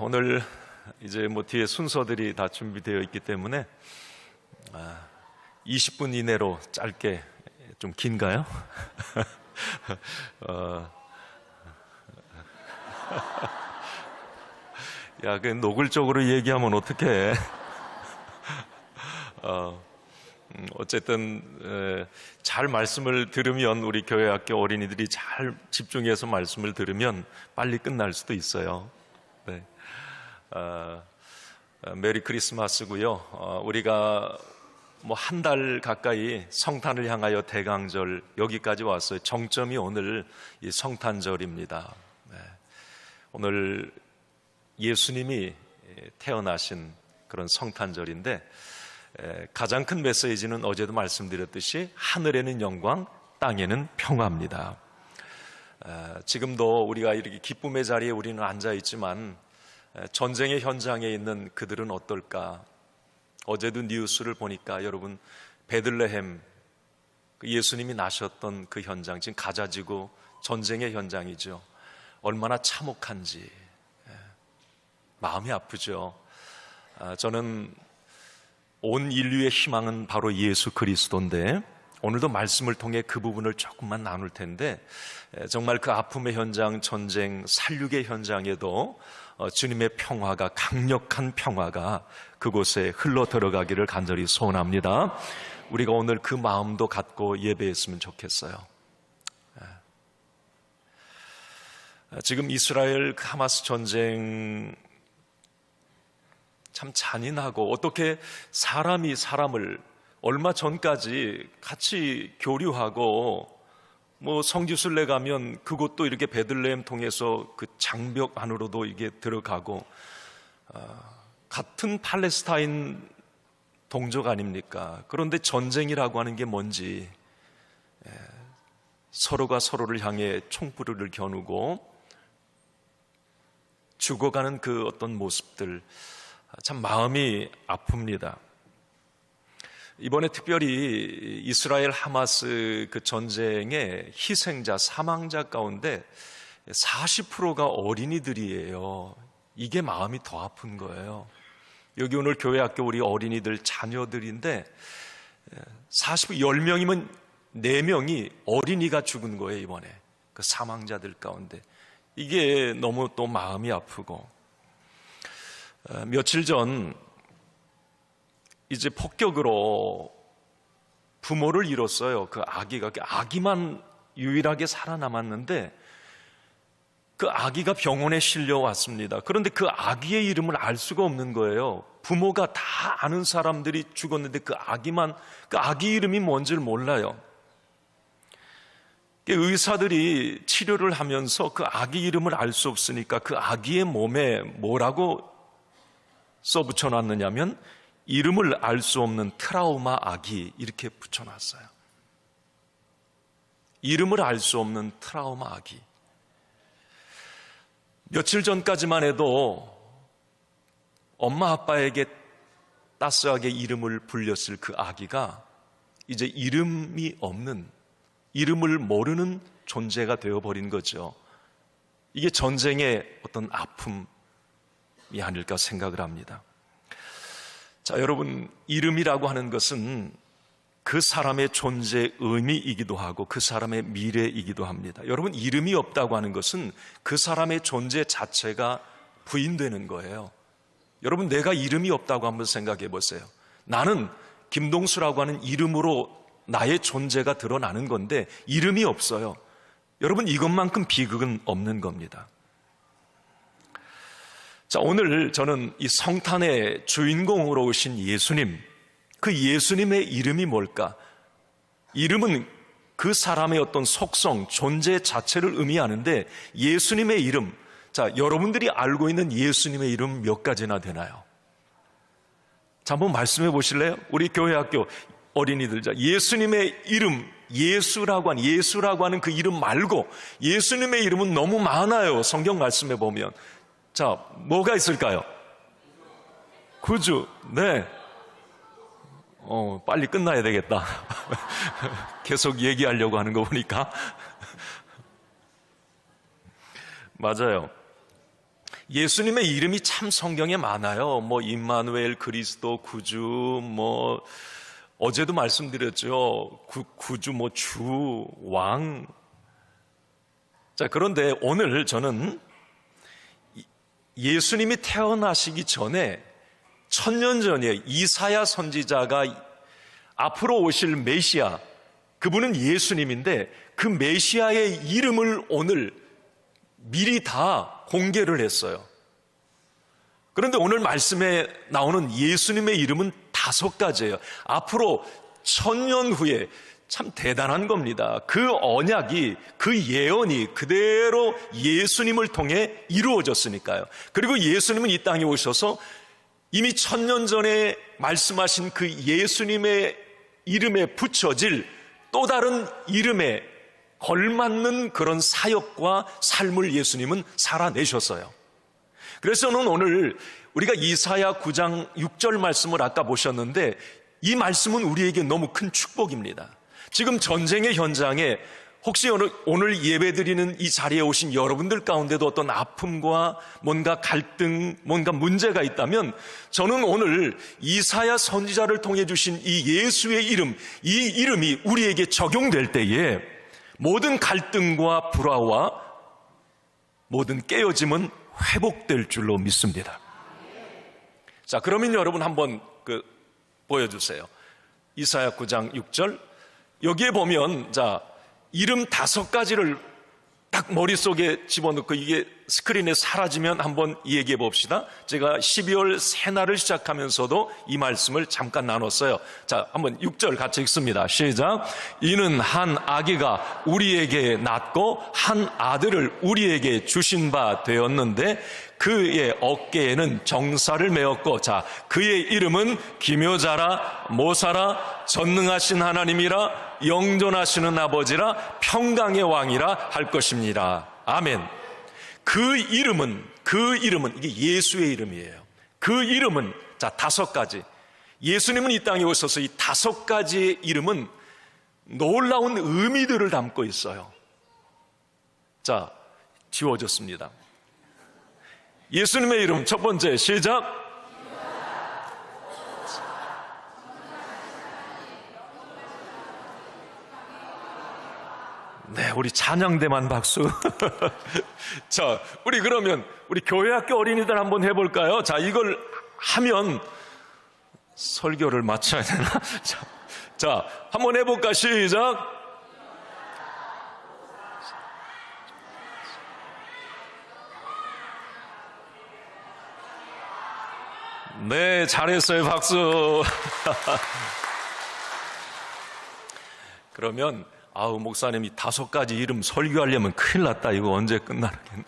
오늘 이제 뒤에 순서들이 다 준비되어 있기 때문에 20분 이내로 짧게, 좀 긴가요? 야, 그 노골적으로 얘기하면 어떡해? 어쨌든 잘 말씀을 들으면, 우리 교회 학교 어린이들이 잘 집중해서 말씀을 들으면 빨리 끝날 수도 있어요. 네. 메리 크리스마스고요. 우리가 한 달 가까이 성탄을 향하여 대강절 여기까지 왔어요. 정점이 오늘 이 성탄절입니다. 네. 오늘 예수님이 태어나신 그런 성탄절인데, 가장 큰 메시지는 어제도 말씀드렸듯이 하늘에는 영광, 땅에는 평화입니다. 지금도 우리가 이렇게 기쁨의 자리에 우리는 앉아 있지만 전쟁의 현장에 있는 그들은 어떨까? 어제도 뉴스를 보니까 여러분, 베들레헴, 예수님이 나셨던 그 현장, 지금 가자지구 전쟁의 현장이죠. 얼마나 참혹한지 마음이 아프죠. 저는 온 인류의 희망은 바로 예수 그리스도인데, 오늘도 말씀을 통해 그 부분을 조금만 나눌 텐데, 정말 그 아픔의 현장, 전쟁, 살육의 현장에도 주님의 평화가, 강력한 평화가 그곳에 흘러 들어가기를 간절히 소원합니다. 우리가 오늘 그 마음도 갖고 예배했으면 좋겠어요. 지금 이스라엘 하마스 전쟁 참 잔인하고, 어떻게 사람이 사람을 얼마 전까지 같이 교류하고, 성지순례 가면 그곳도 이렇게 베들레헴 통해서 그 장벽 안으로도 이게 들어가고, 같은 팔레스타인 동족 아닙니까? 그런데 전쟁이라고 하는 게 뭔지, 서로가 서로를 향해 총구를 겨누고 죽어가는 그 어떤 모습들, 참 마음이 아픕니다. 이번에 특별히 이스라엘 하마스 그 전쟁의 희생자, 사망자 가운데 40%가 어린이들이에요. 이게 마음이 더 아픈 거예요. 여기 오늘 교회 학교 우리 어린이들 자녀들인데 10명이면 4명이 어린이가 죽은 거예요. 이번에 그 사망자들 가운데. 이게 너무 또 마음이 아프고, 며칠 전 이제 폭격으로 부모를 잃었어요. 그 아기만 유일하게 살아남았는데, 그 아기가 병원에 실려왔습니다. 그런데 그 아기의 이름을 알 수가 없는 거예요. 부모가 다 아는 사람들이 죽었는데 그 아기 이름이 뭔지를 몰라요. 의사들이 치료를 하면서 그 아기 이름을 알 수 없으니까 그 아기의 몸에 뭐라고 써붙여놨느냐면, 이름을 알 수 없는 트라우마 아기, 이렇게 붙여놨어요. 이름을 알 수 없는 트라우마 아기. 며칠 전까지만 해도 엄마 아빠에게 따스하게 이름을 불렸을 그 아기가 이제 이름이 없는, 이름을 모르는 존재가 되어버린 거죠. 이게 전쟁의 어떤 아픔이 아닐까 생각을 합니다. 자, 여러분, 이름이라고 하는 것은 그 사람의 존재의 의미이기도 하고 그 사람의 미래이기도 합니다. 여러분, 이름이 없다고 하는 것은 그 사람의 존재 자체가 부인되는 거예요. 여러분, 내가 이름이 없다고 한번 생각해 보세요. 나는 김동수라고 하는 이름으로 나의 존재가 드러나는 건데 이름이 없어요. 여러분, 이것만큼 비극은 없는 겁니다. 자, 오늘 저는 이 성탄의 주인공으로 오신 예수님, 그 예수님의 이름이 뭘까? 이름은 그 사람의 어떤 속성, 존재 자체를 의미하는데, 예수님의 이름, 자, 여러분들이 알고 있는 예수님의 이름 몇 가지나 되나요? 자, 한번 말씀해 보실래요? 우리 교회 학교 어린이들, 자, 예수님의 이름, 예수라고 하는 그 이름 말고 예수님의 이름은 너무 많아요. 성경 말씀해 보면. 자, 뭐가 있을까요? 구주. 네. 빨리 끝나야 되겠다. 계속 얘기하려고 하는 거 보니까. 맞아요. 예수님의 이름이 참 성경에 많아요. 뭐 임마누엘, 그리스도, 구주, 어제도 말씀드렸죠. 구주, 주, 왕. 자, 그런데 오늘 저는 예수님이 태어나시기 전에 1000년 전에 이사야 선지자가 앞으로 오실 메시아, 그분은 예수님인데 그 메시아의 이름을 오늘 미리 다 공개를 했어요. 그런데 오늘 말씀에 나오는 예수님의 이름은 5가지예요. 앞으로 1000년 후에 참 대단한 겁니다. 그 언약이, 그 예언이 그대로 예수님을 통해 이루어졌으니까요. 그리고 예수님은 이 땅에 오셔서 이미 1000년 전에 말씀하신 그 예수님의 이름에 붙여질 또 다른 이름에 걸맞는 그런 사역과 삶을 예수님은 살아내셨어요. 그래서 저는 오늘 우리가 이사야 9장 6절 말씀을 아까 보셨는데 이 말씀은 우리에게 너무 큰 축복입니다. 지금 전쟁의 현장에 혹시 오늘 예배드리는 이 자리에 오신 여러분들 가운데도 어떤 아픔과 뭔가 갈등, 뭔가 문제가 있다면 저는 오늘 이사야 선지자를 통해 주신 이 예수의 이름, 이 이름이 우리에게 적용될 때에 모든 갈등과 불화와 모든 깨어짐은 회복될 줄로 믿습니다. 자, 그러면 여러분 한번 보여주세요. 이사야 9장 6절. 여기에 보면 이름 5가지를 딱 머릿속에 집어넣고 이게 스크린에 사라지면 한번 얘기해 봅시다. 제가 12월 새날을 시작하면서도 이 말씀을 잠깐 나눴어요. 자, 한번 6절 같이 읽습니다. 시작. 이는 한 아기가 우리에게 낳고 한 아들을 우리에게 주신 바 되었는데 그의 어깨에는 정사를 메었고, 자, 그의 이름은 기묘자라, 모사라, 전능하신 하나님이라, 영존하시는 아버지라, 평강의 왕이라 할 것입니다. 아멘. 그 이름은 이게 예수의 이름이에요. 그 이름은 5가지. 예수님은 이 땅에 오셔서 이 5가지의 이름은 놀라운 의미들을 담고 있어요. 자, 지워졌습니다. 예수님의 이름 첫 번째, 시작. 네, 우리 찬양대만 박수. 자, 우리 그러면 우리 교회학교 어린이들 한번 해볼까요? 자, 이걸 하면 설교를 마쳐야 되나? 자, 한번 해볼까? 시작. 네, 잘했어요. 박수. 그러면 목사님이 5가지 이름 설교하려면 큰일 났다. 이거 언제 끝나겠나.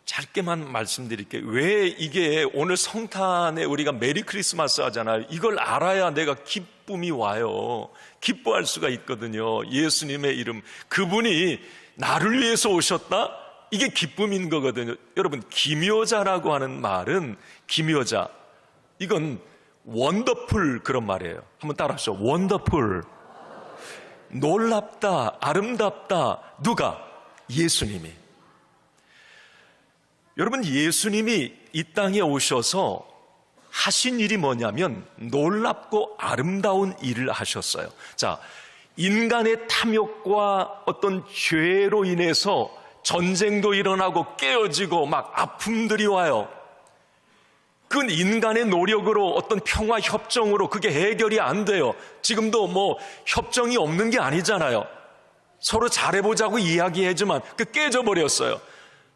짧게만 말씀드릴게요. 왜 이게 오늘 성탄에 우리가 메리 크리스마스 하잖아요. 이걸 알아야 내가 기쁨이 와요. 기뻐할 수가 있거든요. 예수님의 이름, 그분이 나를 위해서 오셨다? 이게 기쁨인 거거든요. 여러분, 기묘자라고 하는 말은, 기묘자, 이건 원더풀 그런 말이에요. 한번 따라하시죠. 원더풀. 놀랍다, 아름답다. 누가? 예수님이. 여러분, 예수님이 이 땅에 오셔서 하신 일이 뭐냐면 놀랍고 아름다운 일을 하셨어요. 자, 인간의 탐욕과 어떤 죄로 인해서 전쟁도 일어나고 깨어지고 막 아픔들이 와요. 그건 인간의 노력으로 어떤 평화 협정으로 그게 해결이 안 돼요. 지금도 협정이 없는 게 아니잖아요. 서로 잘해보자고 이야기하지만 깨져버렸어요.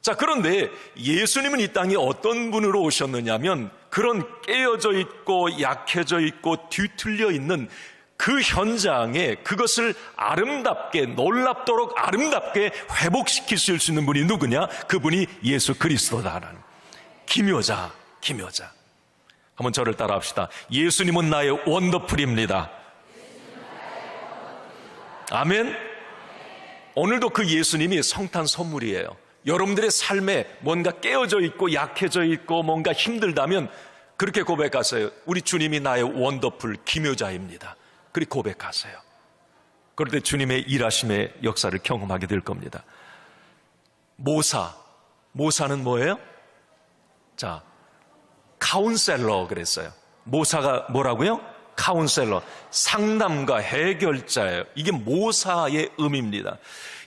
자, 그런데 예수님은 이 땅에 어떤 분으로 오셨느냐면 그런 깨어져 있고 약해져 있고 뒤틀려 있는 그 현장에 그것을 아름답게, 놀랍도록 아름답게 회복시키실 수 있는 분이 누구냐? 그분이 예수 그리스도다라는 기묘자. 한번 저를 따라합시다. 예수님은 나의 원더풀입니다. 아멘. 오늘도 그 예수님이 성탄 선물이에요. 여러분들의 삶에 뭔가 깨어져 있고 약해져 있고 뭔가 힘들다면 그렇게 고백하세요. 우리 주님이 나의 원더풀 기묘자입니다. 그렇게 고백하세요. 그럴 때 주님의 일하심의 역사를 경험하게 될 겁니다. 모사, 모사는 뭐예요? 자, 카운셀러 그랬어요. 모사가 뭐라고요? 카운셀러, 상담가, 해결자예요. 이게 모사의 의미입니다.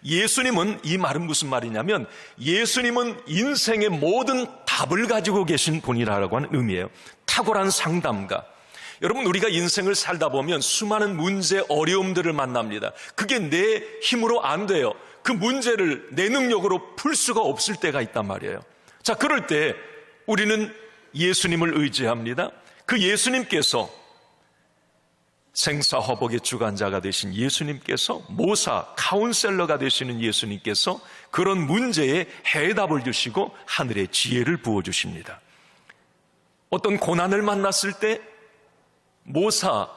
예수님은, 이 말은 무슨 말이냐면 예수님은 인생의 모든 답을 가지고 계신 분이라고 하는 의미예요. 탁월한 상담가. 여러분, 우리가 인생을 살다 보면 수많은 문제, 어려움들을 만납니다. 그게 내 힘으로 안 돼요. 그 문제를 내 능력으로 풀 수가 없을 때가 있단 말이에요. 자, 그럴 때 우리는 예수님을 의지합니다. 그 예수님께서, 생사화복의 주관자가 되신 예수님께서, 모사, 카운셀러가 되시는 예수님께서 그런 문제에 해답을 주시고 하늘의 지혜를 부어주십니다. 어떤 고난을 만났을 때 모사,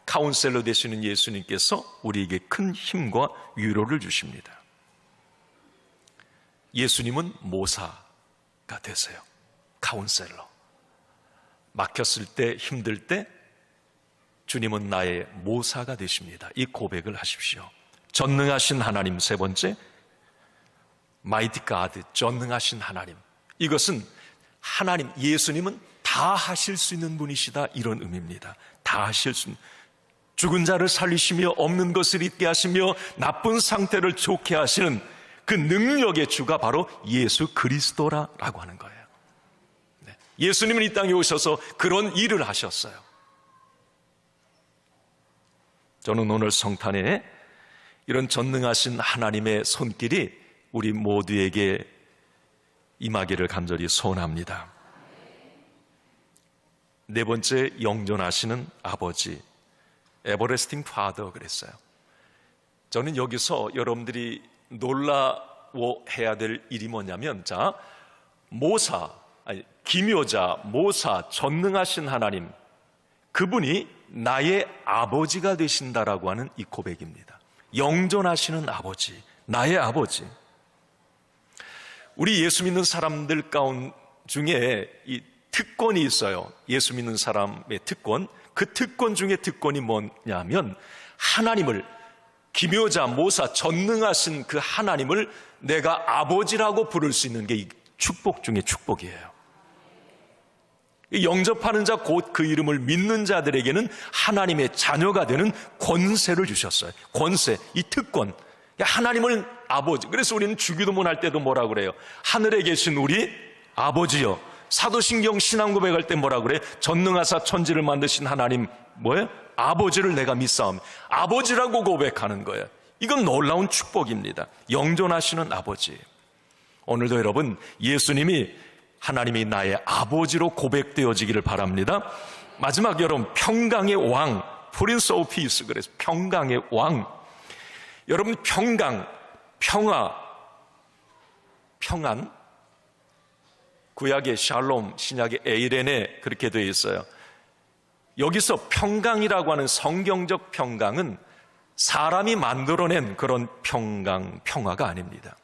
카운셀러 되시는 예수님께서 우리에게 큰 힘과 위로를 주십니다. 예수님은 모사가 되세요. 카운셀러. 막혔을 때, 힘들 때 주님은 나의 모사가 되십니다. 이 고백을 하십시오. 전능하신 하나님, 세 번째, 마이티 가드, 전능하신 하나님. 이것은 하나님, 예수님은 다 하실 수 있는 분이시다, 이런 의미입니다. 다 하실 수 있는, 죽은 자를 살리시며 없는 것을 있게 하시며 나쁜 상태를 좋게 하시는 그 능력의 주가 바로 예수 그리스도라고 하는 거예요. 네. 예수님은 이 땅에 오셔서 그런 일을 하셨어요. 저는 오늘 성탄에 이런 전능하신 하나님의 손길이 우리 모두에게 임하기를 간절히 소원합니다. 네 번째, 영존하시는 아버지, 에버레스팅 파더 그랬어요. 저는 여기서 여러분들이 놀라워해야 될 일이 뭐냐면, 자, 모사, 기묘자, 모사, 전능하신 하나님, 그분이 나의 아버지가 되신다라고 하는 이 고백입니다. 영존하시는 아버지, 나의 아버지. 우리 예수 믿는 사람들 가운 중에 이 특권이 있어요. 예수 믿는 사람의 특권. 그 특권 중에 특권이 뭐냐면 하나님을, 기묘자, 모사, 전능하신 그 하나님을 내가 아버지라고 부를 수 있는 게 이 축복 중에 축복이에요. 영접하는 자, 곧 그 이름을 믿는 자들에게는 하나님의 자녀가 되는 권세를 주셨어요. 권세, 이 특권, 하나님을 아버지. 그래서 우리는 주기도문 할 때도 뭐라 그래요? 하늘에 계신 우리 아버지여. 사도신경 신앙 고백할 때 뭐라 그래? 전능하사 천지를 만드신 하나님, 뭐예요? 아버지를 내가 믿사오며. 아버지라고 고백하는 거예요. 이건 놀라운 축복입니다. 영존하시는 아버지. 오늘도 여러분, 예수님이 하나님이 나의 아버지로 고백되어지기를 바랍니다. 마지막, 여러분, 평강의 왕, 프린스 오브 피스. 그래서 평강의 왕. 여러분, 평강, 평화, 평안, 구약의 샬롬, 신약의 에이렌에 그렇게 되어 있어요. 여기서 평강이라고 하는 성경적 평강은 사람이 만들어낸 그런 평강, 평화가 아닙니다.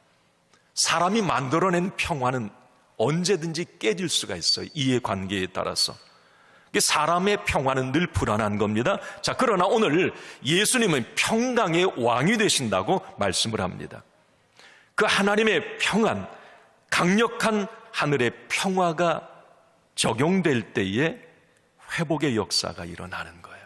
사람이 만들어낸 평화는 언제든지 깨질 수가 있어요. 이해관계에 따라서. 사람의 평화는 늘 불안한 겁니다. 자, 그러나 오늘 예수님은 평강의 왕이 되신다고 말씀을 합니다. 그 하나님의 평안, 강력한 하늘의 평화가 적용될 때에 회복의 역사가 일어나는 거예요.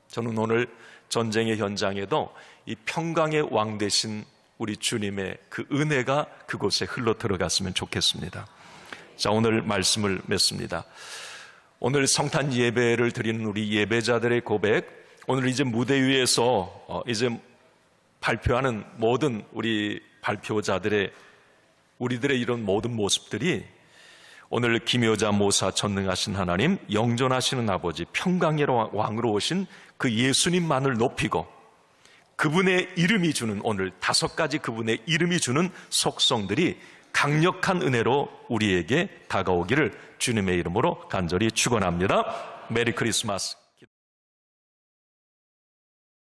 저는 오늘 전쟁의 현장에도 이 평강의 왕 되신 우리 주님의 그 은혜가 그곳에 흘러 들어갔으면 좋겠습니다. 자, 오늘 말씀을 맺습니다. 오늘 성탄 예배를 드리는 우리 예배자들의 고백, 오늘 이제 무대 위에서 이제 발표하는 모든 우리 발표자들의, 우리들의 이런 모든 모습들이 오늘 기묘자, 모사, 전능하신 하나님, 영존하시는 아버지, 평강의 왕으로 오신 그 예수님만을 높이고 그분의 이름이 주는, 오늘 5가지 그분의 이름이 주는 속성들이 강력한 은혜로 우리에게 다가오기를 주님의 이름으로 간절히 축원합니다. 메리 크리스마스.